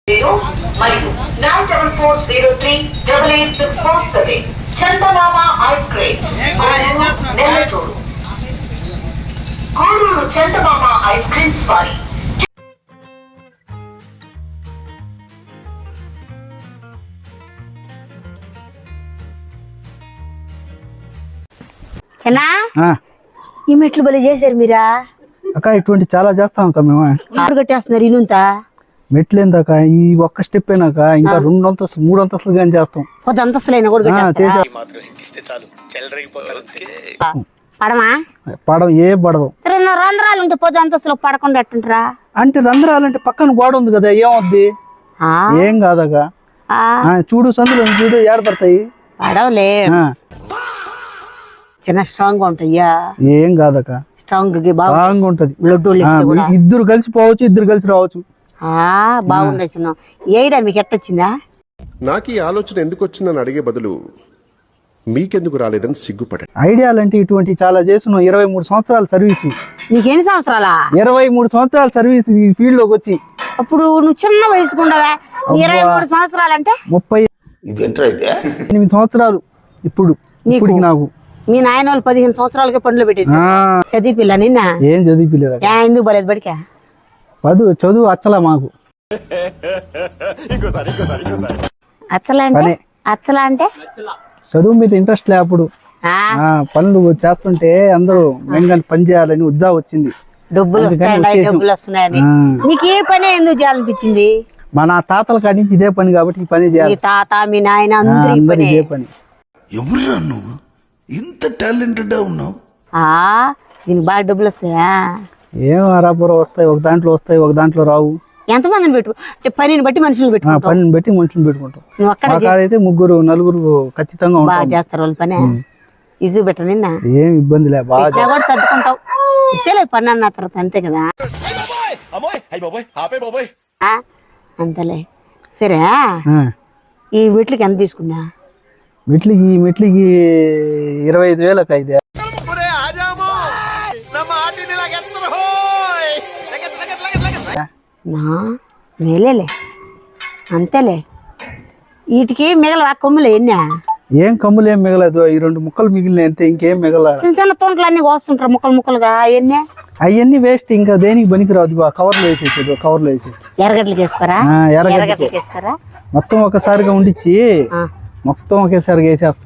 మరియు 9740388647 చందమామ ice cream Nellore Gudur చందమామ ice creams వారి ఈ మెట్లు బలి చేశారు మీరా అక్క ఇటువంటి చాలా చేస్తాం అక్క మేము కట్టేస్తున్నారు ఇనుంతా మెట్లు ఏందాక ఈ ఒక్క స్టెప్ అయినాక ఇంకా 2 అంతస్తులు 3 అంతస్తులు కానీ చేస్తాం కొద్ది అంతస్తులైనా కూడా పడమా పడవ ఏ పడదు సరే రంధ్రాలు ఉంటే పొద్దు అంతస్తులో పడకుండా ఎట్టుంటారా అంటే రంధ్రాలంటే పక్కన గోడ ఉంది కదా ఏమవుద్ది ఏం కాదక చూడు సందులో చూడు ఏడపడతాయి పడవలే చిన్న స్ట్రాంగ్ గా ఉంటాయ్యా ఏం కాదక స్ట్రాంగ్ బాగా ఉంటది ఇద్దరు కలిసి పోవచ్చు ఇద్దరు కలిసి రావచ్చు బాగుండే చిన్న ఏడా మీకు ఎట్టొచ్చిందా నాకు ఈ ఆలోచన ఎందుకు వచ్చిందని అడిగే బదులు మీకెందుకు రాలేదని సిగ్గుపడే ఐడియాలంటే ఇటువంటి చాలా చేస్తున్నాం 23 సంవత్సరాల సర్వీసు నీకెన్ని సంవత్సరాలా 23 సంవత్సరాల సర్వీస్ ఈ ఫీల్డ్ లోకి వచ్చి అప్పుడు నువ్వు చిన్న వయసుకుండవా 23 సంవత్సరాలు అంటే 38 సంవత్సరాలు ఇప్పుడు నాకు మీ నాయన వాళ్ళు 15 సంవత్సరాలకే పనులు పెట్టేసి చదివి పిల్ల నిన్న ఏం చదివిలేదు ఎందుకు పోలేదు బడికా చదువు అచ్చలా మాకు అచ్చలా అంటే చదువు మీద ఇంట్రెస్ట్ లే అప్పుడు పనులు చేస్తుంటే అందరూ మెంగని పని చేయాలని ఉద్యోగం వచ్చింది డబ్బులు వస్తున్నాయని నీకు ఏ పని ఎందుకు చేయాలనిపించింది మన తాతల కాడి నుంచి ఇదే పని కాబట్టి ఈ పని చేయాలి తాత మీ నాయన అందరూ ఇదే పని ఎవరురా నువ్వు ఇంత టాలెంటెడ్ ఉన్నావు దీనికి బాగా డబ్బులు వస్తాయా ఏం అరాపురం వస్తాయి ఒక దాంట్లో వస్తాయి ఒక దాంట్లో రావు ఎంతమందిని పెట్టు పనిని బట్టి మనుషులు పెట్టుకుంటాం పనిని బట్టి మనుషులు పెట్టుకుంటాం నువ్వు అక్కడ అయితే 3 4 ఖచ్చితంగా బాగా చేస్తారు వాళ్ళ పని ఈజీ బెటర్ నిన్న ఏం ఇబ్బంది లే బాగా కూడా సర్దుకుంటావు ఇస్తేలే పని అన్న తర్వాత అంతే కదా అంతలే సరే ఈ మెట్లకి ఎంత తీసుకున్నా మెట్లకి 25,000 అయితే మేలేలే అంతేలే వీటికి మిగలవా కొమ్ములు ఎన్నా ఏం కమ్ములు ఏం మిగలదు ఈ 2 ముక్కలు మిగిలిన అంతే ఇంకేం మిగల చిన్న చిన్న తోటలు అన్ని కోస్తుంటారు ముక్కలుగా అవన్నీ అవన్నీ వేస్ట్ ఇంకా దేనికి పనికి రాదు కవర్లో వేసేసేది కవర్లో వేసేసి ఎర్రగడ్డలు చేసుకోరా ఎర్రగడ్డలు చేసుకోరా మొత్తం ఒకసారిగా ఉండిచ్చి మొత్తం ఒకేసారిగా వేసేస్తాం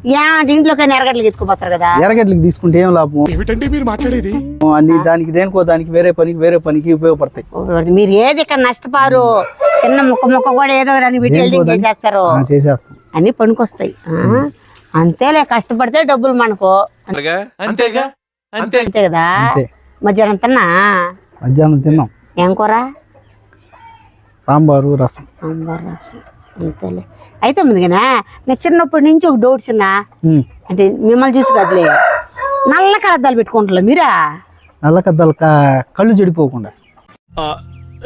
ఇంట్లోకైనా ఎర్రగడ్డలు తీసుకోపోతారు కదా ఎర్రగడ్డలకి తీసుకుంటే ఏం లాభం మీరు మాట్లాడేది అన్ని దానికి దేనికో దానికి వేరే పనికి ఉపయోగపడతాయి మీరు ఏది ఇక్కడ నష్టపారు చిన్న ముక్క కూడా ఏదో పెట్టి చేసేస్తారు చేసేస్తాం అన్ని పనికొస్తాయి అంతేలే కష్టపడితే డబ్బులు మనకు అంతే కదా మధ్యాహ్నం తిన్నాం ఏం కూర సాంబారు రసం అంతేలే అయితే ముందుగానే నేను చిన్నప్పటి నుంచి ఒక డౌట్ చిన్న అంటే మిమ్మల్ని చూసి కదలే నల్ల కరద్దాలు పెట్టుకుంటారు మీరా నల్ల కద్దాలు కళ్ళు చెడిపోకుండా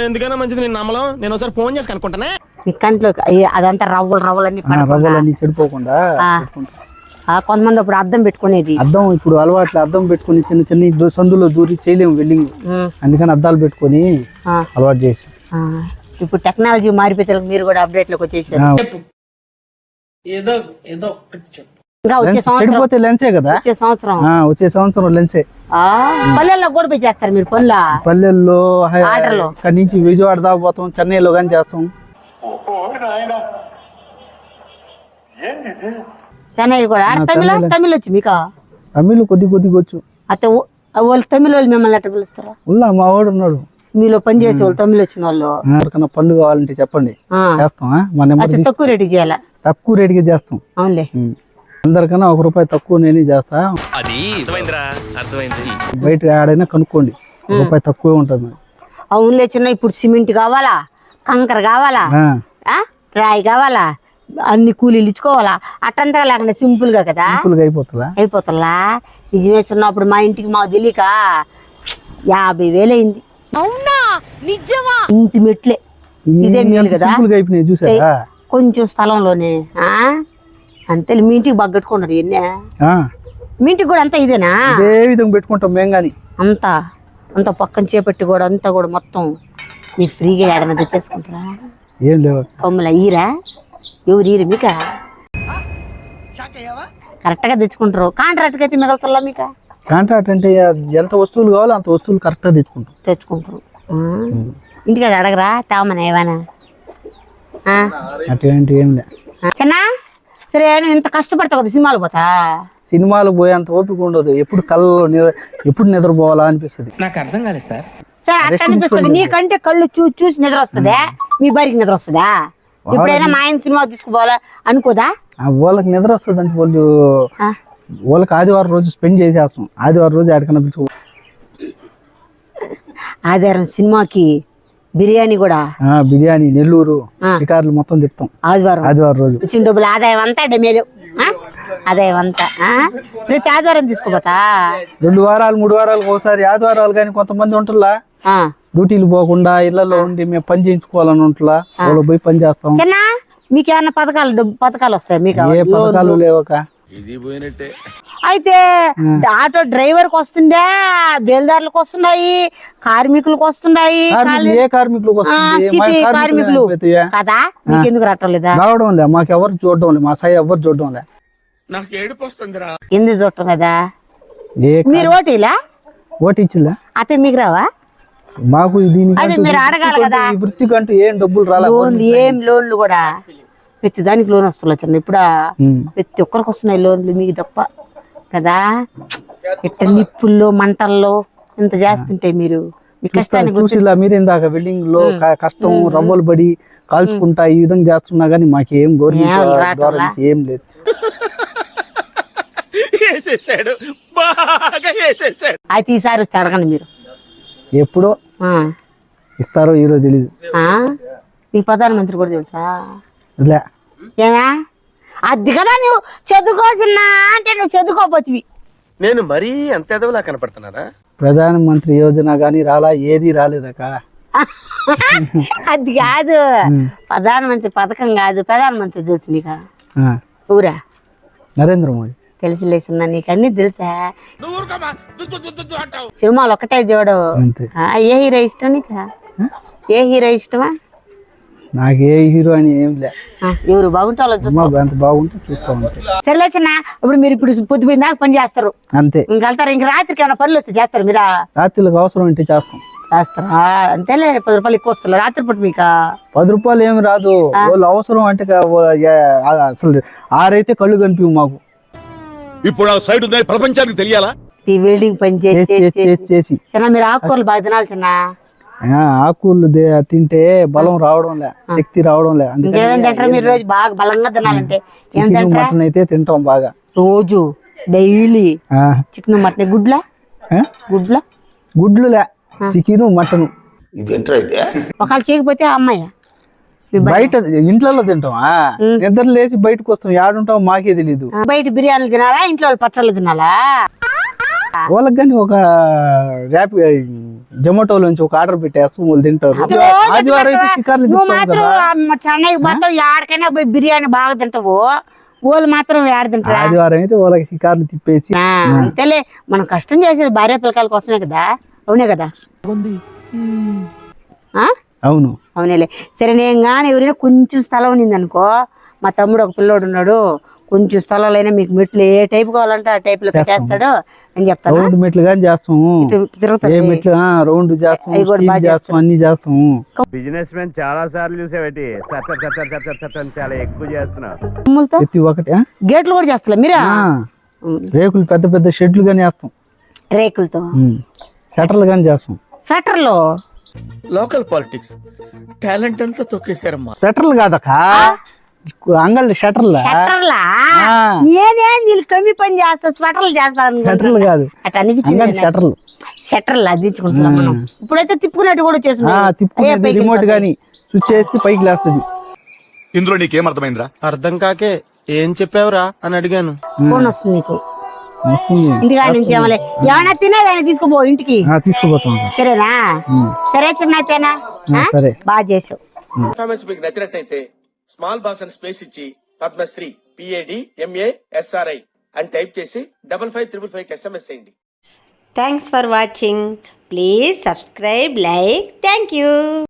ఎందుకైనా మంచిది నేను నమ్మలం నేను ఒకసారి ఫోన్ చేసి కనుక్కుంటానే మీ కంట్లో అదంతా రవ్వలన్నీ చెడిపోకుండా కొంతమంది అప్పుడు అద్దం పెట్టుకునేది అద్దం ఇప్పుడు అలవాట్లు అద్దం పెట్టుకుని చిన్న సందులో దూరి చేయలేము వెల్డింగ్ అందుకని అద్దాలు పెట్టుకుని అలవాటు చేసి ఇప్పుడు టెక్నాలజీ మారిపోతే మీరు కూడా అప్డేట్ లోకి వచ్చేసారు ఇంకా చెడిపోతే లెన్సే కదా వచ్చే సంవత్సరం లెన్సే పల్లెల్లో కూడా పోయి చేస్తారు మీరు పల్లెల్లో అక్కడి నుంచి విజయవాడ దాకా పోతాం చెన్నైలో కానీ చేస్తాం చెన్నై కూడా తమిళ వచ్చి మీకు తమిళ కొద్దిగా వచ్చు అయితే వాళ్ళు తమిళ వాళ్ళు మిమ్మల్ని ఎట్లా పిలుస్తారా మా వాడు ఉన్నాడు మీలో పని చేసే వాళ్ళు తమిళ వచ్చిన వాళ్ళు పనులు కావాలంటే చెప్పండి చేస్తాం తక్కువ రేటుకి చేయాలి తక్కువ రేటుకి చేస్తాం అవునులే అందరికన్నా ₹1 తక్కువ నేను చేస్తా బయట ఆడైనా కనుక్కోండి ₹1 తక్కువే ఉంటుంది అవునులే చిన్న ఇప్పుడు సిమెంట్ కావాలా కంకర కావాలా రాయి కావాలా అన్ని కూలీలు ఇచ్చుకోవాలా అట్టంతా లేకుండా సింపుల్ గా కదా అయిపోతుందా నిజమే చిన్నప్పుడు మా ఇంటికి మాకు తెలియక 50,000 అయింది అవునా నిజమా ఇంటి మెట్లే ఇదే మేలు కదా కొంచెం స్థలంలోనే అంతే మీ ఇంటికి బాగా కట్టుకున్నారు ఎన్నే మీ ఇంటికి కూడా అంతా ఇదేనా ఇదే విధంగా పెట్టుకుంటాం మేము గాని అంతా పక్కన చేపట్టి కూడా అంతా కూడా మొత్తం మీరు ఫ్రీగా ఏడన్నా తెచ్చేసుకుంటారా ఏం లేవు. కొమ్ముల ఈరా ఎవరు ఈరు మీక కరెక్ట్గా తెచ్చుకుంటారు. కాంట్రాక్ట్కి అయితే మిగలుతుందా మీకు? కాంట్రాక్ట్ అంటే ఎంత వస్తువులు కావాలో అంత వస్తువులు కరెక్ట్గా తెచ్చుకుంటారు. ఇంటికాడ అడగరా తామని ఏమైనా అటువంటి ఏం లే. చిన్న సరే నువ్వు ఇంత కష్టపడతావు కదా సినిమాలు పోతా? సినిమాలకు పోయేంత ఓపిక ఉండదు. ఎప్పుడు కళ్ళలో ఎప్పుడు నిద్రపోవాలా అనిపిస్తుంది. నాకు అర్థం కాలేదు సార్. సరే అట్లా అనిపిస్తుంది. నీకంటే కళ్ళు చూసి నిద్ర వస్తుందా? మీ భార్యకి నిద్ర వస్తుందా? ఎప్పుడైనా మా ఆయన సినిమా తీసుకుపోవాలా అనుకోదా? వాళ్ళకి నిద్ర వస్తుంది అంటే వాళ్ళకి ఆదివారం రోజు స్పెండ్ చేసేస్తాం. ఆదివారం రోజు ఎక్కడికన్నా పిలుచుకో. ఆదివారం సినిమాకి బిర్యానీ కూడా, బిర్యానీ నెల్లూరు షికార్లు మొత్తం తిప్పుతాం ఆదివారం రోజు. వచ్చిన డబ్బులు ఆదాయం అంతా డమేలు ఆదాయం అంతా ప్రతి ఆదివారం తీసుకుపోతా. 2 వారాలు 3 వారాలకు ఒకసారి ఆదివారాలు. కానీ కొంతమంది ఉంటుల్లా డ్యూటీలు పోకుండా ఇళ్లలో ఉండి మేము పని చేయించుకోవాలని ఉంటులా, వాళ్ళు పోయి పని చేస్తాం. చిన్న మీకు ఏమన్నా పథకాలు వస్తాయి? మీకు ఏ పథకాలు లేవక. ఇది పోయినట్టే. అయితే ఆటో డ్రైవర్కి వస్తుందా, బేల్దారులకు వస్తున్నాయి, కార్మికులకు వస్తున్నాయి, ఏ కార్మికులకు వస్తుంది? సిటీ కార్మికులు కదా. మీకు ఎందుకు రావట్లేదా? రావడం లే, మాకు ఎవరు చూడడం లే, మా సాయి ఎవరు చూడడం లే. నాకు ఏడుపు వస్తుందిరా. ఎందుకు చూడటం కదా? మీరు ఓటీలా ఓటు ఇచ్చిలా అతే మీకు రావా? మాకు అదే మీరు అడగాలి కదా. ఈ వృత్తి కంటూ ఏం డబ్బులు రాలే. ఏం లోన్లు కూడా ప్రతి దానికి లోన్ వస్తున్నా చిన్న. ఇప్పుడు ప్రతి ఒక్కరికి వస్తున్నాయి లోన్లు, మీకు తప్ప కదా. ఇట్ట నిప్పుల్లో మంటల్లో ఇంత చేస్తుంటాయి మీరు. మీ కష్టాన్ని చూసిలా మీరు ఇందాక బిల్డింగ్ లో కష్టం రవ్వలు పడి కాల్చుకుంటా ఈ విధంగా చేస్తున్నా గానీ మాకేం గవర్నమెంట్ ద్వారా ఏం లేదు. అయితే ఈసారి వస్తే అడగండి మీరు. ఎప్పుడో ఇస్తారో ఈరోజు తెలీదు. మీకు ప్రధానమంత్రి కూడా తెలుసా? లే. ఏమా అది కదా నువ్వు చదువుకోవచ్చున్నా అంటే నువ్వు చదువుకోపోతువి. నేను మరీ అంత ఎదవలా కనపడుతున్నారా? ప్రధానమంత్రి యోజన గానీ రాలా, ఏది రాలేదక. అది కాదు ప్రధానమంత్రి పథకం కాదు. ప్రధానమంత్రి తెలుసు నీకు? ఊరా నరేంద్ర మోడీ తెలిసిలేసిన నీకు అన్ని తెలుసా? సినిమాలు ఒకటే చూడు. ఏ హీరో ఇష్టం నీకు? ఏ హీరో ఇష్టమా? నాకు ఏ హీరో అని ఏం లే. ఎవరు బాగుంటే వాళ్ళు చూస్తాం. ఎంత బాగుంటే చూస్తాం. సరేలే చిన్న. ఇప్పుడు మీరు ఇప్పుడు పొద్దుపోయిన దాకా పని చేస్తారు అంతే. ఇంకెళ్తారు. ఇంక రాత్రికి ఏమైనా పనులు వస్తే చేస్తారు మీరా? రాత్రికి అవసరం అంటే చేస్తాం. చేస్తారా? అంతేలే. 10 రూపాయలు ఎక్కువ వస్తారు రాత్రిపూట మీకు. 10 రూపాయలు ఏమి రాదు. వాళ్ళు అవసరం అంటే అసలు ఆరైతే కళ్ళు కనిపివు మాకు. ఇప్పుడు ఆ సైడ్ ఉన్నాయి ప్రపంచానికి తెలియాలా? ఈ వెల్డింగ్ పని చేసి చిన్న మీరు ఆకుకూరలు బాగా తినాలి చిన్న. ఆకుకూరలు తింటే బలం రావడం లే, శక్తి రావడం లే. తింటారు మీరు రోజు బాగా బలంగా తినాలంటే? మటన్ అయితే తింటాం బాగా రోజు డైలీ. చికెన్ మటన్ గుడ్ల గుడ్లు లే, చికెన్ మటన్. ఒకవేళ చేయకపోతే అమ్మాయి బయట ఇంట్లో తింటాం. నిద్ర లేచి బయటకు వస్తాం. ఏడుంటాం మాకే తెలీదు. బయట బిర్యానీలు తినాలా, ఇంట్లో పచ్చళ్ళు తినాలా? వాళ్ళకి కానీ ఒక జొమాటోలో నుంచి ఒక ఆర్డర్ పెట్టేస్తాం, వాళ్ళు తింటారు. ఆదివారం అయితే షికార్లు చెన్నైకి పోతావు, ఎక్కడికైనా పోయి బిర్యానీ బాగా తింటావు. వాళ్ళు మాత్రం ఏడ తింటారు? ఆదివారం అయితే వాళ్ళకి షికార్లు తిప్పేసి. అంతేలే, మనం కష్టం చేసేది భార్య పిల్లకాయల కోసమే కదా. అవునే కదా? అవును అవునేలే. సరే నేను కానీ ఎవరైనా కొంచెం స్థలం ఉండింది అనుకో, మా తమ్ముడు ఒక పిల్లోడు ఉన్నాడు, కొంచెం స్థలంలో అయినా మీకు మెట్లు ఏ టైప్ కావాలంటే ఆ టైప్ లో చేస్తాడు అని చెప్తాను. రౌండ్ మెట్లు కానీ చేస్తాము, రౌండ్ చేస్తాం, అన్ని చేస్తాము. బిజినెస్ మ్యాన్ చాలా సార్లు చూసేవాటి చాలా ఎక్కువ చేస్తున్నారు. ప్రతి ఒక్కటి గేట్లు కూడా చేస్తా మీరా? రేకులు పెద్ద పెద్ద షెడ్లు గానీ వేస్తాం. రేకులతో షటర్లు గానీ చేస్తాం. షటర్లు లోకల్ పాలిటిక్స్ టాలెంట్ అంతా తొక్కేశారమ్మా. షటర్లు కాదక్క, అంగళ్ళు షటర్లా. నేనేం వీళ్ళు కమ్మి పని చేస్తా, స్వెటర్లు చేస్తాను. షటర్లు కాదు, అట్లా అనిపించింది. షటర్లు అదించుకుంటున్నాం మనం. ఇప్పుడైతే తిప్పుకున్నట్టు కూడా చేస్తున్నాం. రిమోట్ గానీ స్విచ్ చేస్తే పైకి లేస్తుంది. ఇందులో నీకేం అర్థమైందిరా? అర్థం కాకే ఏం చెప్పావురా అని అడిగాను. ఫోన్ వస్తుంది నీకు ఇంటికా నుంచి. ఏమన్నా తినేదాన్ని తీసుకుపో ఇంటికి. తీసుకుపోతాం. సరేనా? సరే చిన్న అయితేనా? బాగా చేసావు. పర్ఫార్మెన్స్ మీకు నచ్చినట్టయితే స్మాల్ బాస్ అని స్పేస్ ఇచ్చి పద్మశ్రీ PADMASRI అని టైప్ చేసి 5555 SMS చేయండి. Thanks for watching. Please subscribe, like. Thank you.